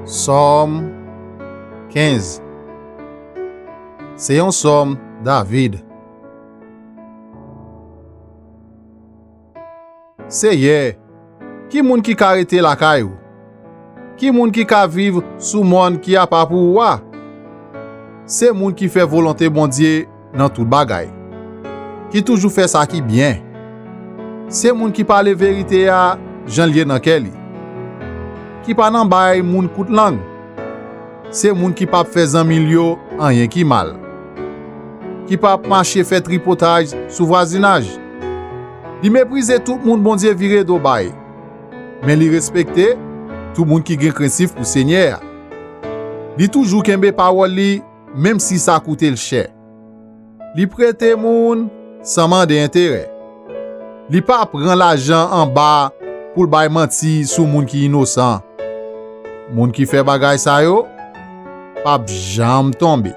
Somme 15. C'est un somme David. Seye, qui moun ki ka rete la kay ou? Qui moun ki ka vivre sous monde qui a pas pour wa? C'est moun qui fait volonté bon Dieu dans tout bagay. Qui toujours fait ça qui bien. C'est moun qui parle vérité à Jean lié dans kelli. Qui pa nan bay moun kout lang. C'est moun qui pa fait zanmi yo rien qui mal. Qui pa marcher fait tripotage sous voisinage. Li méprise tout moun bon Dieu viré do bay. Mais li respecte tout moun qui gen principe pour Seigneur. Li toujours kembe parole li même si ça coûte le cher. Li prête moun sans demander intérêt. Li pa prend l'argent en bas pour bay menti sous moun qui innocent. Moun qui fait bagay sa yo, pa jam tombe.